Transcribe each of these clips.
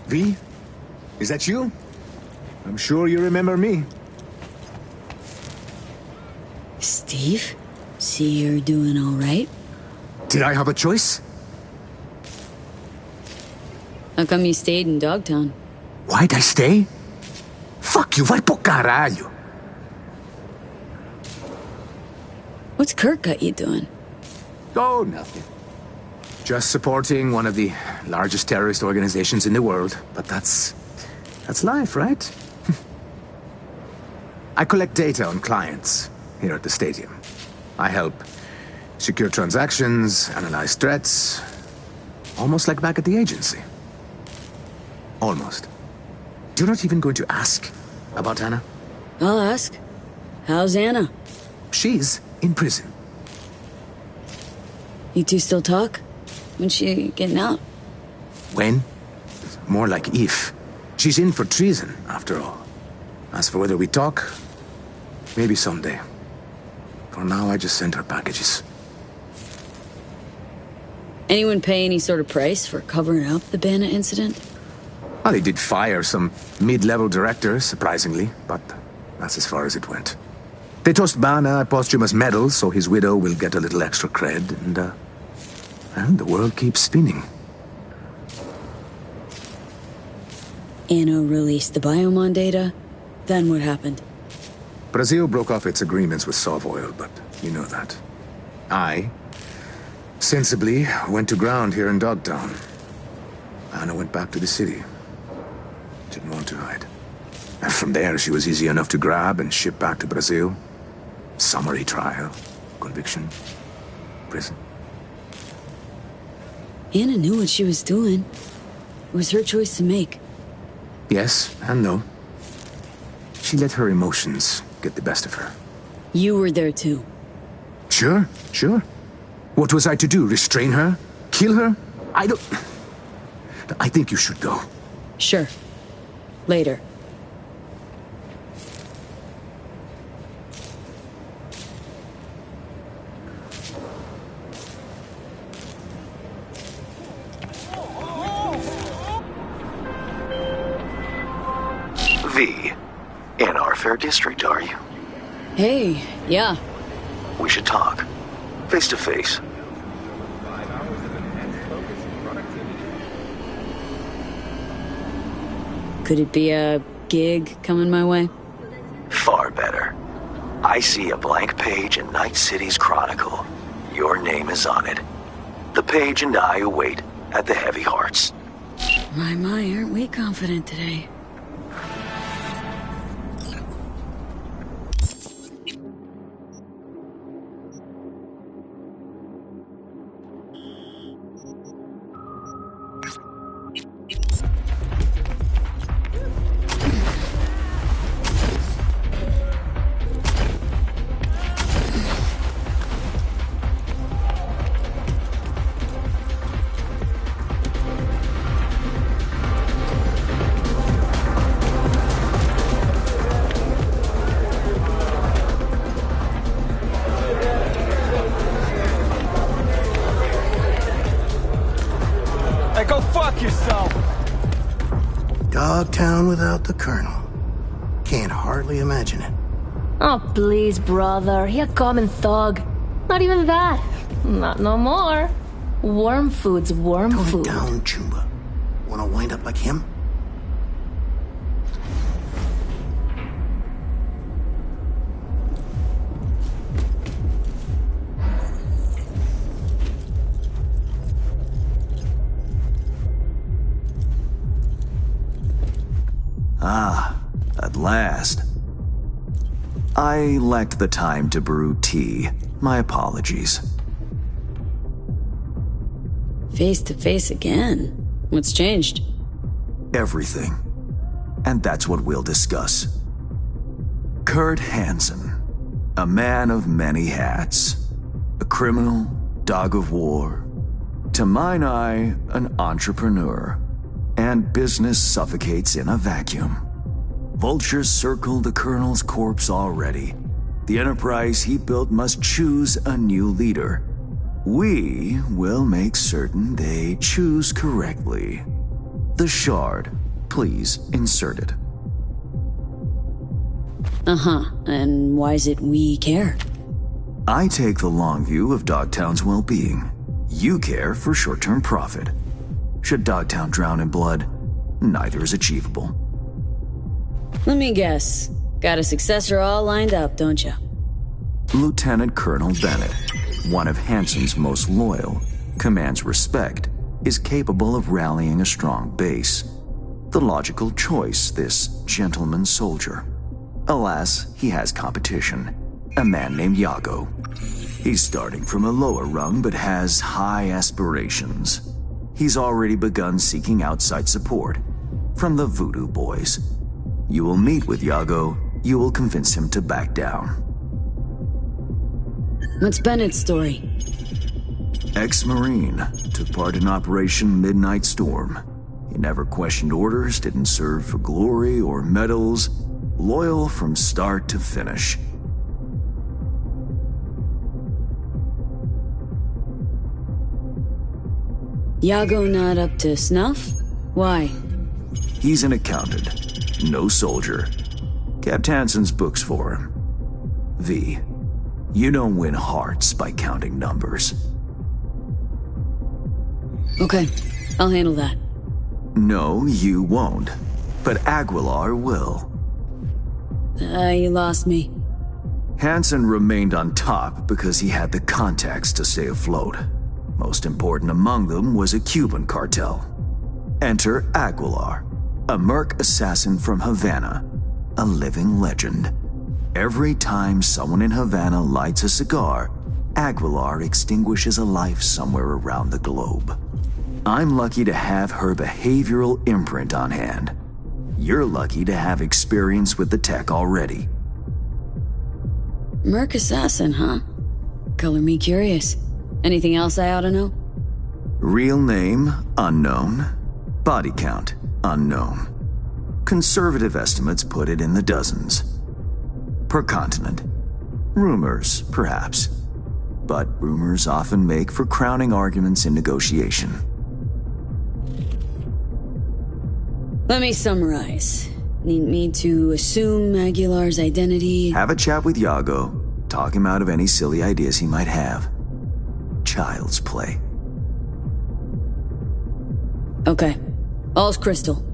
V? Is that you? I'm sure you remember me. Steve? See you're doing all right? Did I have a choice? How come you stayed in DogTown? Why'd I stay? Fuck you, vai pro caralho. What's Kurt got you doing? Oh, nothing. Just supporting one of the largest terrorist organizations in the world. But that's life, right? I collect data on clients here at the stadium. I help secure transactions, analyze threats. Almost like back at the agency. Almost. You're not even going to ask about Anna? I'll ask. How's Anna? She's in prison. You two still talk? When's she getting out? When? More like if. She's in for treason, after all. As for whether we talk, maybe someday. For now, I just send her packages. Anyone pay any sort of price for covering up the Bandit incident? Well, they did fire some mid-level director, surprisingly, but that's as far as it went. They tossed Bana a posthumous medal, so his widow will get a little extra cred, and the world keeps spinning. Anna released the Biomon data. Then what happened? Brazil broke off its agreements with Sovoil, but you know that. I sensibly went to ground here in DogTown. Anna went back to the city. Didn't want to hide. And from there, she was easy enough to grab and ship back to Brazil. Summary trial, conviction, prison. Anna knew what she was doing. It was her choice to make. Yes and no. She let her emotions get the best of her. You were there too. Sure. What was I to do? Restrain her? Kill her? I think you should go. Sure. Later. V, in our fair district, are you? Hey, yeah. We should talk. Face to face. Could it be a gig coming my way? Far better. I see a blank page in Night City's Chronicle. Your name is on it. The page and I await at the Heavy Hearts. My, aren't we confident today? Go fuck yourself! DogTown without the Colonel. Can't hardly imagine it. Oh, please, brother. He a common thug. Not even that. Not no more. Worm food's worm food. Tone it down, Chumba. Wanna wind up like him? Ah, at last. I lacked the time to brew tea. My apologies. Face to face again. What's changed? Everything. And that's what we'll discuss. Kurt Hansen, a man of many hats. A criminal, dog of war. To mine eye, an entrepreneur. And business suffocates in a vacuum. Vultures circle the Colonel's corpse already. The enterprise he built must choose a new leader. We will make certain they choose correctly. The shard. Please insert it. Uh-huh. And why is it we care? I take the long view of Dogtown's well-being. You care for short-term profit. Should Dogtown drown in blood, neither is achievable. Let me guess. Got a successor all lined up, don't you? Lieutenant Colonel Bennett, one of Hansen's most loyal, commands respect, is capable of rallying a strong base. The logical choice, this gentleman soldier. Alas, he has competition. A man named Yago. He's starting from a lower rung but has high aspirations. He's already begun seeking outside support from the Voodoo Boys. You will meet with Yago. You will convince him to back down. What's Bennett's story? Ex-Marine, took part in Operation Midnight Storm. He never questioned orders, didn't serve for glory or medals. Loyal from start to finish. Yago not up to snuff? Why? He's an accountant, no soldier. Kept Hansen's books for him. V, you don't win hearts by counting numbers. Okay, I'll handle that. No, you won't. But Aguilar will. You lost me. Hansen remained on top because he had the contacts to stay afloat. Most important among them was a Cuban cartel. Enter Aguilar, a merc assassin from Havana, a living legend. Every time someone in Havana lights a cigar, Aguilar extinguishes a life somewhere around the globe. I'm lucky to have her behavioral imprint on hand. You're lucky to have experience with the tech already. Merc assassin, huh? Color me curious. Anything else I ought to know? Real name, unknown. Body count, unknown. Conservative estimates put it in the dozens. Per continent. Rumors, perhaps. But rumors often make for crowning arguments in negotiation. Let me summarize. Need me to assume Aguilar's identity? Have a chat with Yago. Talk him out of any silly ideas he might have. Child's play. Okay. All's crystal.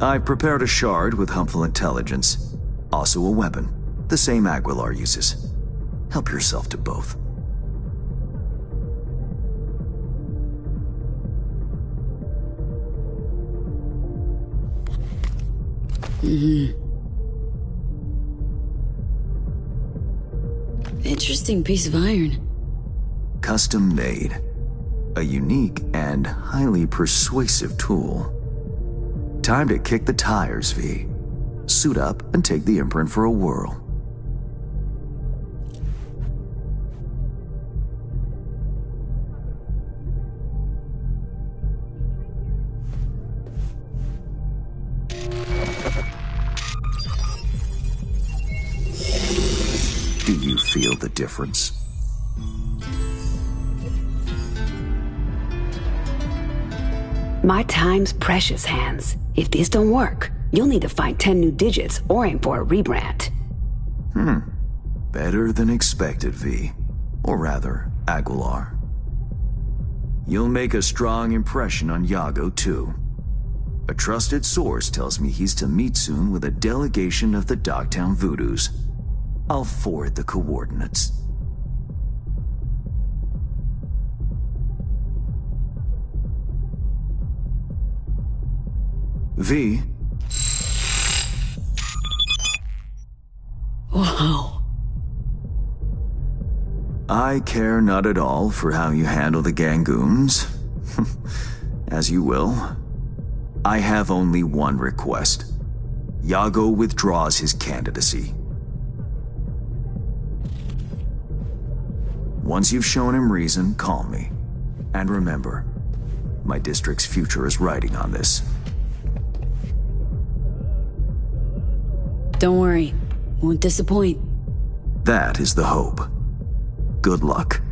I prepared a shard with helpful intelligence. Also a weapon. The same Aguilar uses. Help yourself to both. Interesting piece of iron. Custom made. A unique and highly persuasive tool. Time to kick the tires, V. Suit up and take the imprint for a whirl. Do you feel the difference? My time's precious, Hans. If this don't work, you'll need to find 10 new digits or aim for a rebrand. Better than expected, V. Or rather, Aguilar. You'll make a strong impression on Yago, too. A trusted source tells me he's to meet soon with a delegation of the DogTown Voodoos. I'll forward the coordinates. V. Whoa. I care not at all for how you handle the Gangoons. As you will. I have only one request. Yago withdraws his candidacy. Once you've shown him reason, call me. And remember, my district's future is riding on this. Don't worry. Won't disappoint. That is the hope. Good luck.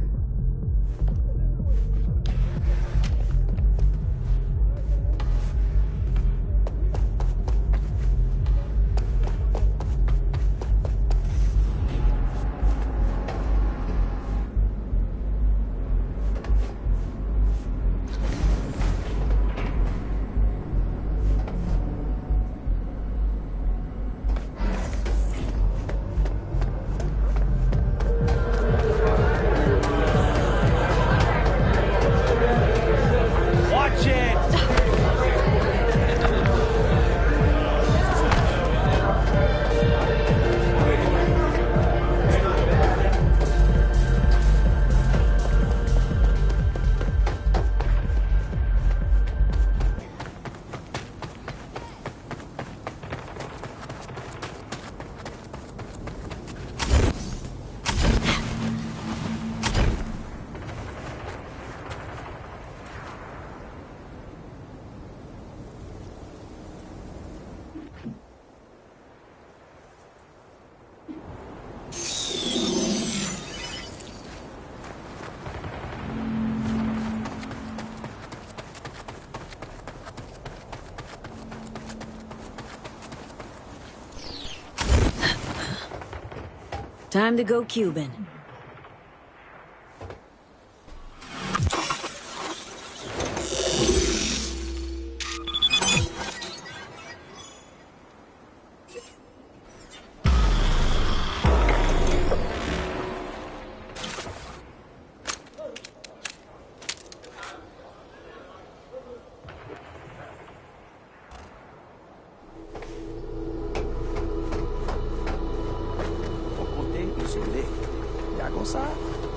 Time to go Cuban.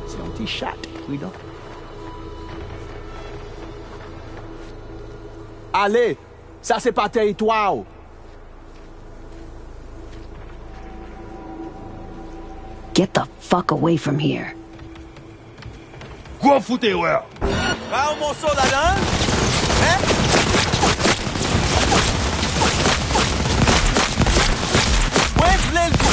C'est un petit chat, cuidado. Allez, ça c'est pas territoire. Get the fuck away from here. Quoi foutez, ouais? Ah, un morceau là-dedans? Hein? Ouais, v'là le coup.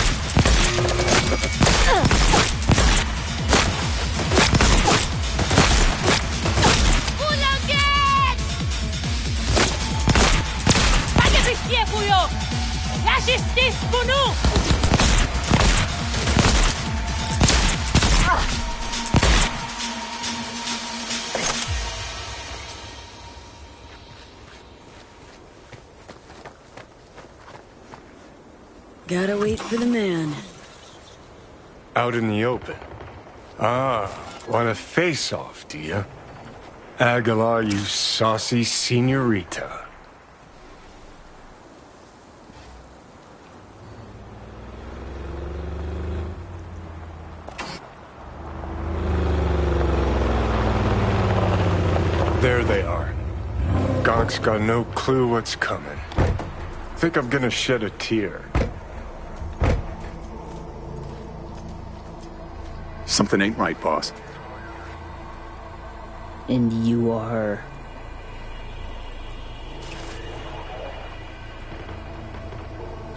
La justice pour nous! Gotta wait for the man. Out in the open. Ah, want a face-off, do you? Aguilar, you saucy senorita. There they are. Gonk's got no clue what's coming. Think I'm gonna shed a tear. Something ain't right, boss. And you are...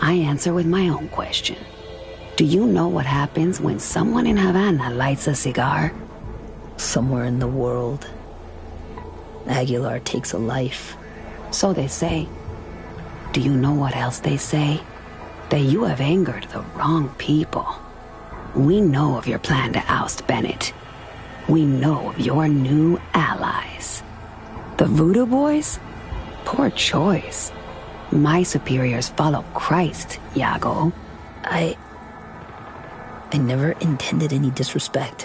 I answer with my own question. Do you know what happens when someone in Havana lights a cigar? Somewhere in the world, Aguilar takes a life. So they say. Do you know what else they say? That you have angered the wrong people. We know of your plan to oust Bennett. We know of your new allies. The Voodoo Boys? Poor choice. My superiors follow Christ, Iago. I never intended any disrespect.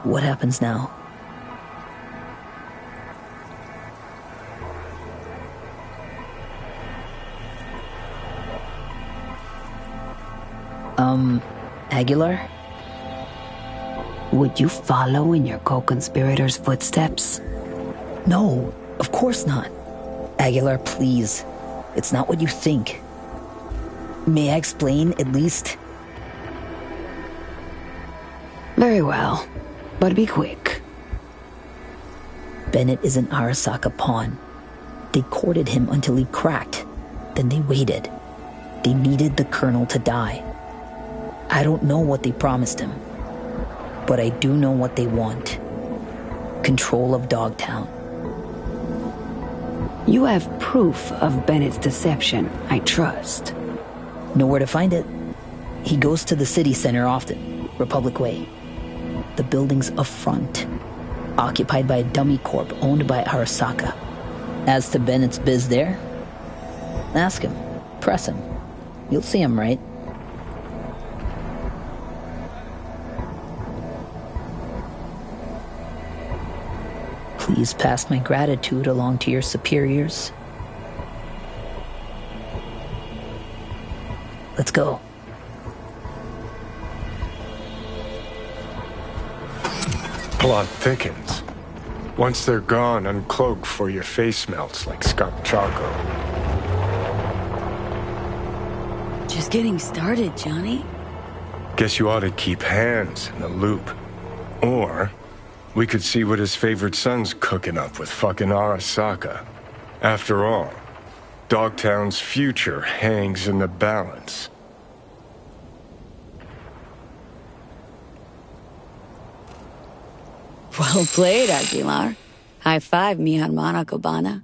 What happens now? Aguilar? Would you follow in your co-conspirators' footsteps? No, of course not. Aguilar, please. It's not what you think. May I explain, at least? Very well, but be quick. Bennett is an Arasaka pawn. They courted him until he cracked. Then they waited. They needed the Colonel to die. I don't know what they promised him, but I do know what they want. Control of DogTown. You have proof of Bennett's deception, I trust. Know where to find it. He goes to the city center often, Republic Way. The building's up front, occupied by a dummy corp owned by Arasaka. As to Bennett's biz there, ask him, press him. You'll see him, right? Please pass my gratitude along to your superiors. Let's go. Plot thickens. Once they're gone, uncloak for your face melts like Scott Choco. Just getting started, Johnny. Guess you ought to keep hands in the loop. Or we could see what his favorite son's cooking up with fucking Arasaka. After all, Dogtown's future hangs in the balance. Well played, Aguilar. High five, mi hermana Cubana.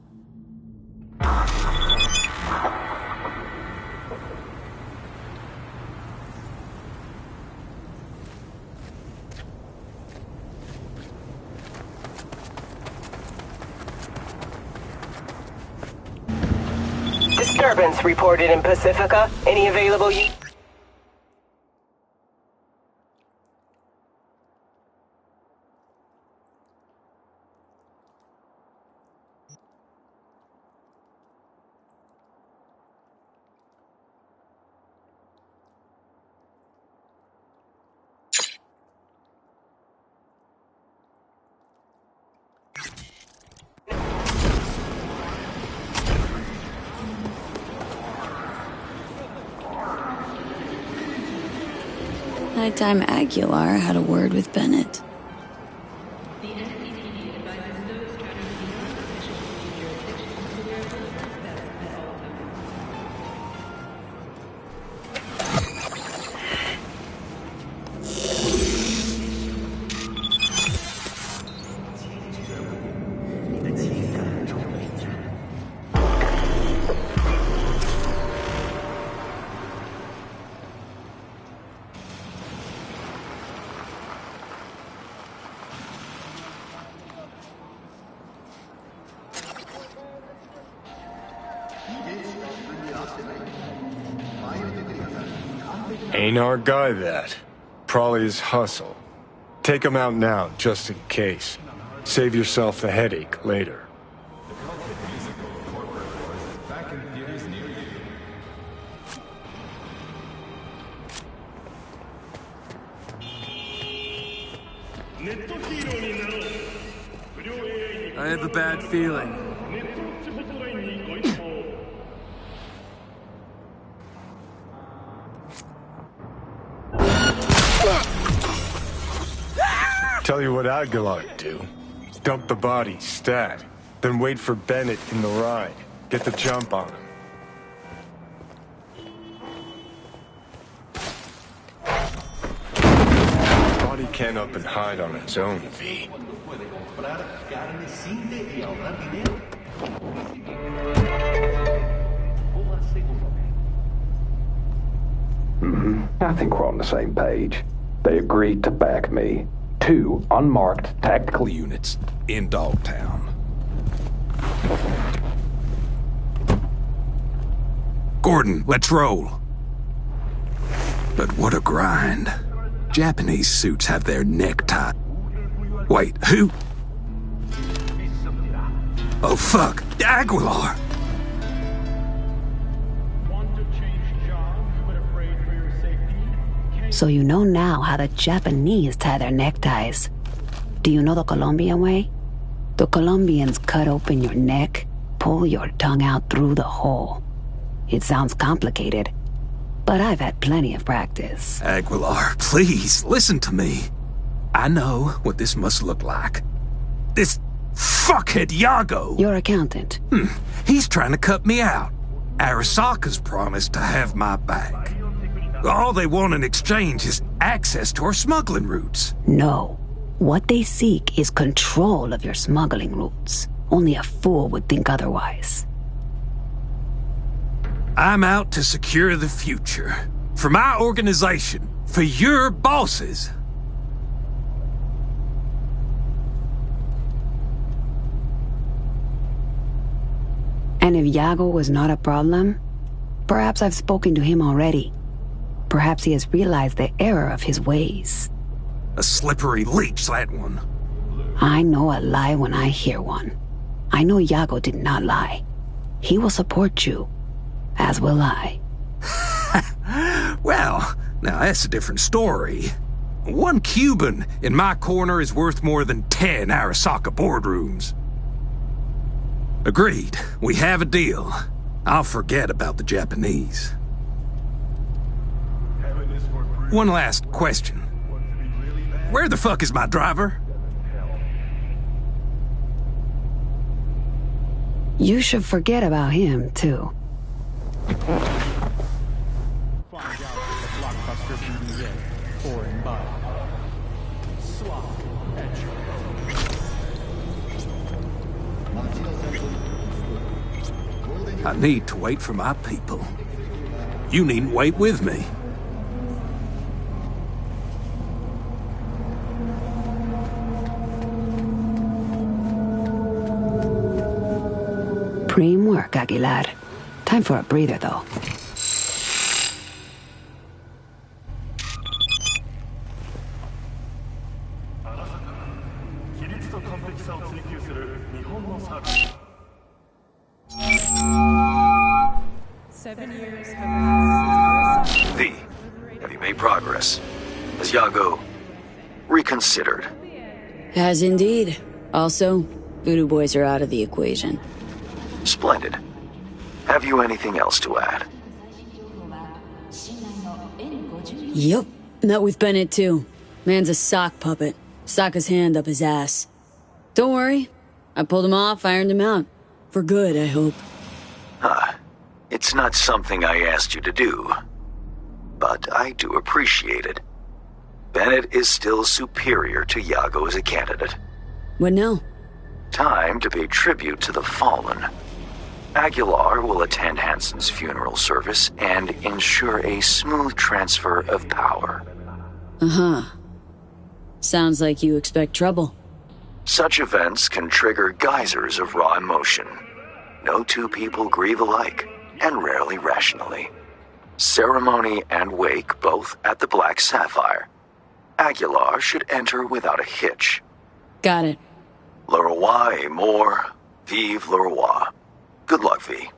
Disturbance reported in Pacifica. Any available Nighttime Aguilar had a word with Bennett. Ain't our guy that. Probably his hustle. Take him out now, just in case. Save yourself the headache later. I have a bad feeling. Tell you what Aguilar'd do. Dump the body, stat. Then wait for Bennett in the ride. Get the jump on him. Body can't up and hide on its own, V. I think we're on the same page. They agreed to back me. 2 unmarked tactical units in DogTown. Gordon, let's roll. But what a grind. Japanese suits have their neck tied. Wait, who? Oh fuck, Aguilar! So you know now how the Japanese tie their neckties. Do you know the Colombian way? The Colombians cut open your neck, pull your tongue out through the hole. It sounds complicated, but I've had plenty of practice. Aguilar, please, listen to me. I know what this must look like. This fuckhead Yago. Your accountant. He's trying to cut me out. Arasaka's promised to have my back. All they want in exchange is access to our smuggling routes. No. What they seek is control of your smuggling routes. Only a fool would think otherwise. I'm out to secure the future. For my organization. For your bosses. And if Yago was not a problem, perhaps I've spoken to him already. Perhaps he has realized the error of his ways. A slippery leech, that one. I know a lie when I hear one. I know Yago did not lie. He will support you, as will I. Well, now that's a different story. 1 Cuban in my corner is worth more than 10 Arasaka boardrooms. Agreed. We have a deal. I'll forget about the Japanese. One last question. Where the fuck is my driver? You should forget about him, too. I need to wait for my people. You needn't wait with me. Supreme work, Aguilar. Time for a breather, though. V, have you made progress? Has Yago reconsidered? Has indeed. Also, Voodoo Boys are out of the equation. Splendid. Have you anything else to add? Yep, met with Bennett too. Man's a sock puppet. Sock his hand up his ass. Don't worry, I pulled him off, ironed him out. For good, I hope. It's not something I asked you to do, but I do appreciate it. Bennett is still superior to Yago as a candidate. What now? Time to pay tribute to the fallen. Aguilar will attend Hansen's funeral service and ensure a smooth transfer of power. Uh-huh. Sounds like you expect trouble. Such events can trigger geysers of raw emotion. No two people grieve alike, and rarely rationally. Ceremony and wake both at the Black Sapphire. Aguilar should enter without a hitch. Got it. Le roi est mort, vive le roi. Good luck, V.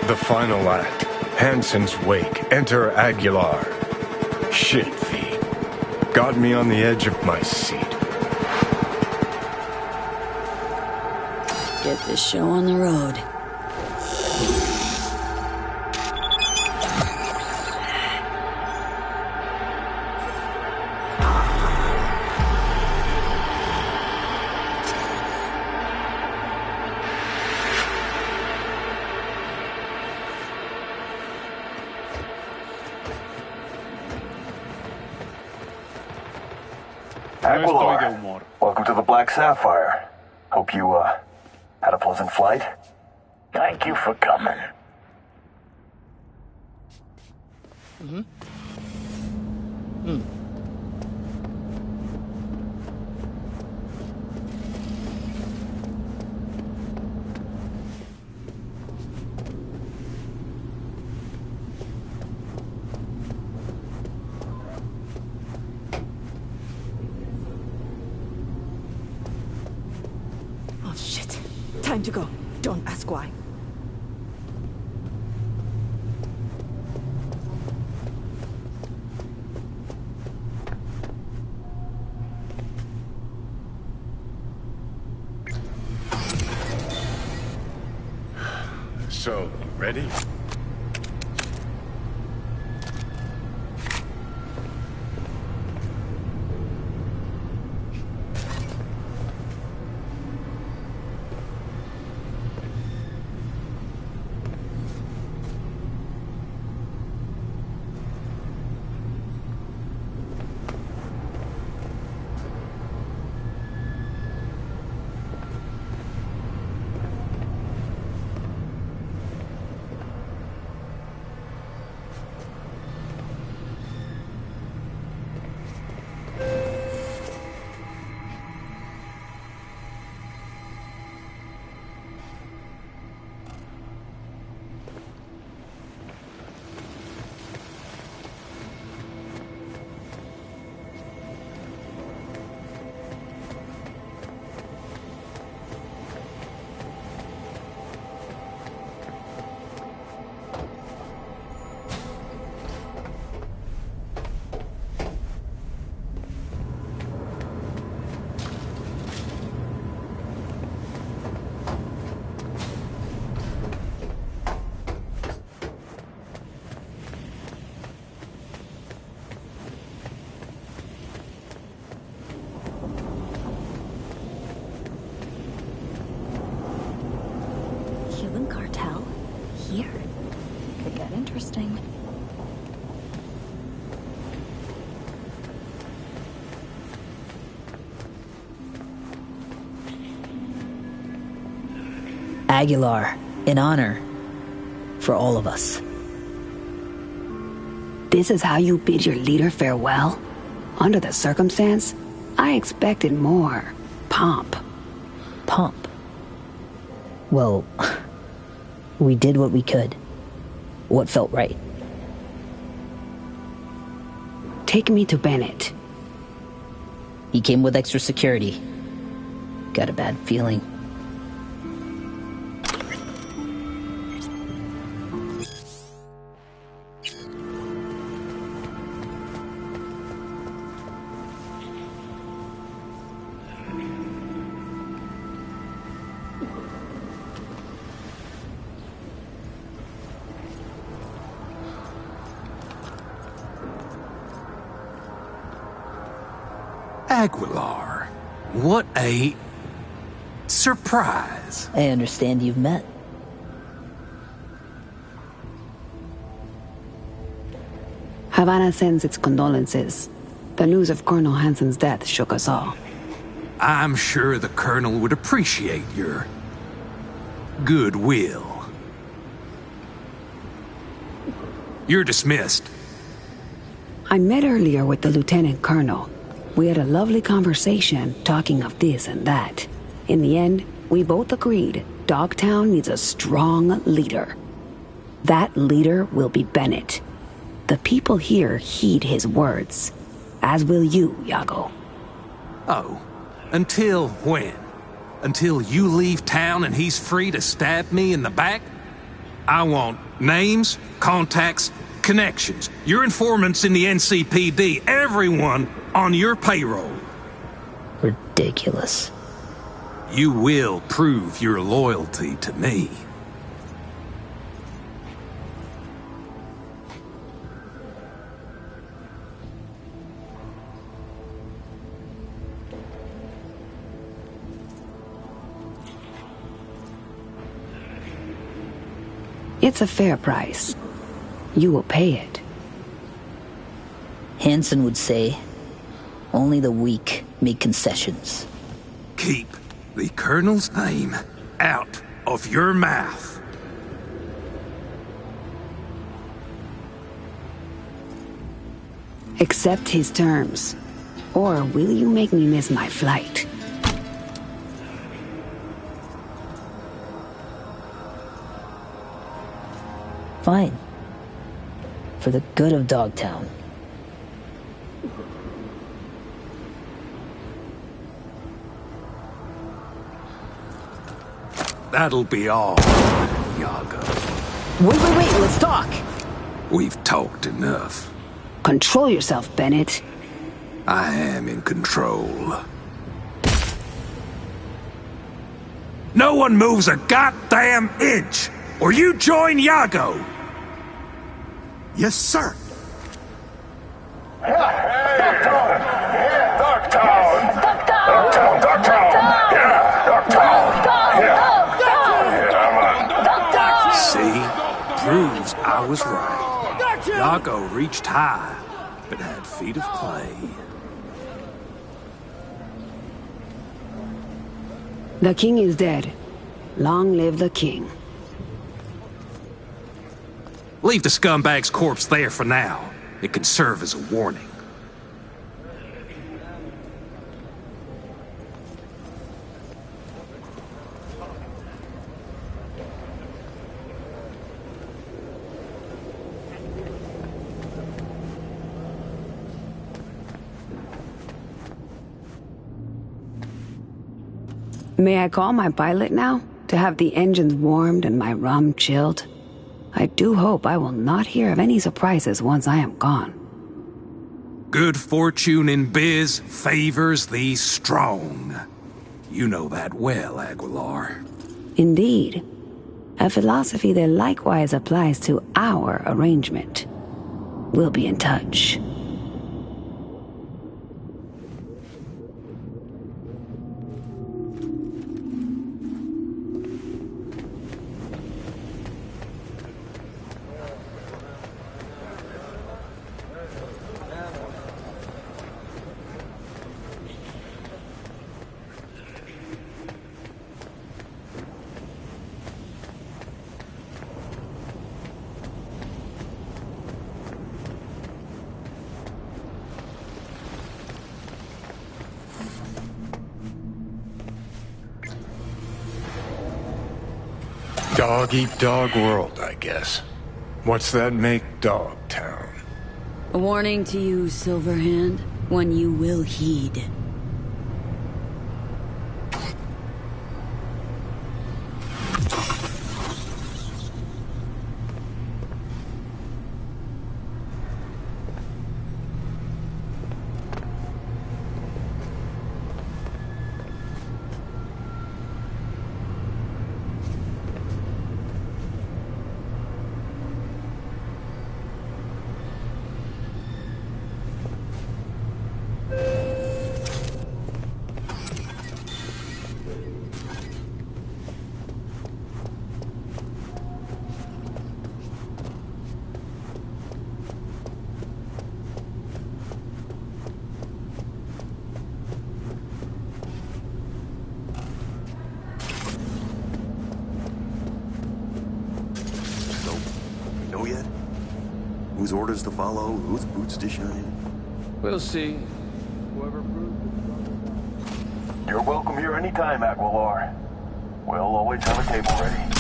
The final act. Hansen's wake. Enter Aguilar. Shit, V. Got me on the edge of my seat. Get this show on the road. Aguilar, welcome to the Black Sapphire. Hope you, had a pleasant flight. Thank you for coming. Oh shit. Time to go. Don't ask why. So, ready? Interesting. Aguilar, in honor for all of us. This is how you bid your leader farewell? Under the circumstance, I expected more pomp. Pomp? Well, we did what we could. What felt right. Take me to Bennett. He came with extra security. Got a bad feeling. Aguilar, what a surprise. I understand you've met. Havana sends its condolences. The news of Colonel Hansen's death shook us all. I'm sure the Colonel would appreciate your goodwill. You're dismissed. I met earlier with the Lieutenant Colonel. We had a lovely conversation, talking of this and that. In the end, we both agreed DogTown needs a strong leader. That leader will be Bennett. The people here heed his words, as will you, Iago. Oh, until when? Until you leave town and he's free to stab me in the back? I want names, contacts, connections, your informants in the NCPD, everyone on your payroll. Ridiculous. You will prove your loyalty to me. It's a fair price. You will pay it. Hansen would say, only the weak make concessions. Keep the Colonel's name out of your mouth. Accept his terms, or will you make me miss my flight? Fine. For the good of DogTown. That'll be all, Iago. Wait, let's talk! We've talked enough. Control yourself, Bennett. I am in control. No one moves a goddamn inch, or you join Iago! Yes, sir. See? Proves I was right. Iago reached high, but had feet of clay. The king is dead. Long live the king. Leave the scumbag's corpse there for now. It can serve as a warning. May I call my pilot now? To have the engines warmed and my rum chilled? I do hope I will not hear of any surprises once I am gone. Good fortune in biz favors the strong. You know that well, Aguilar. Indeed. A philosophy that likewise applies to our arrangement. We'll be in touch. Dog-eat-dog world, I guess. What's that make DogTown? A warning to you, Silverhand, one you will heed. Yet? Whose orders to follow, whose boots to shine? We'll see. Whoever You're welcome here anytime, Aguilar. We'll always have a table ready.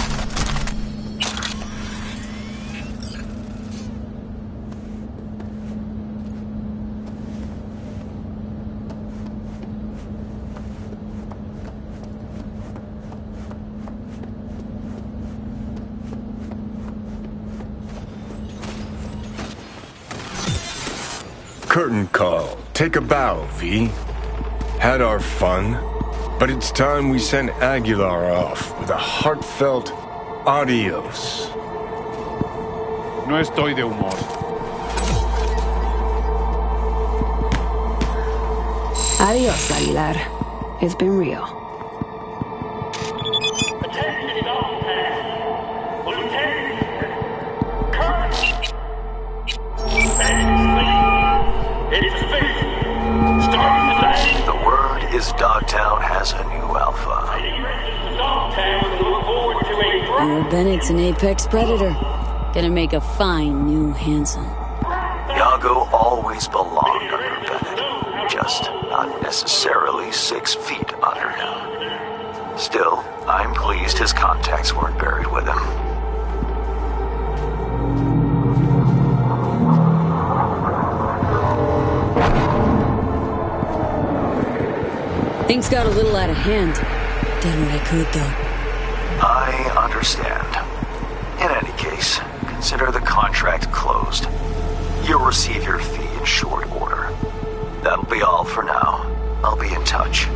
Curtain call. Take a bow, V. Had our fun, but it's time we sent Aguilar off with a heartfelt adios. No estoy de humor. Adios, Aguilar. It's been real. The word is DogTown has a new alpha. Your Bennett's an apex predator. Gonna make a fine new Hanson. Iago always belonged under Bennett, just not necessarily 6 feet under him. Still, I'm pleased his contacts weren't buried with him. Things got a little out of hand. Did what I could, though. I understand. In any case, consider the contract closed. You'll receive your fee in short order. That'll be all for now. I'll be in touch.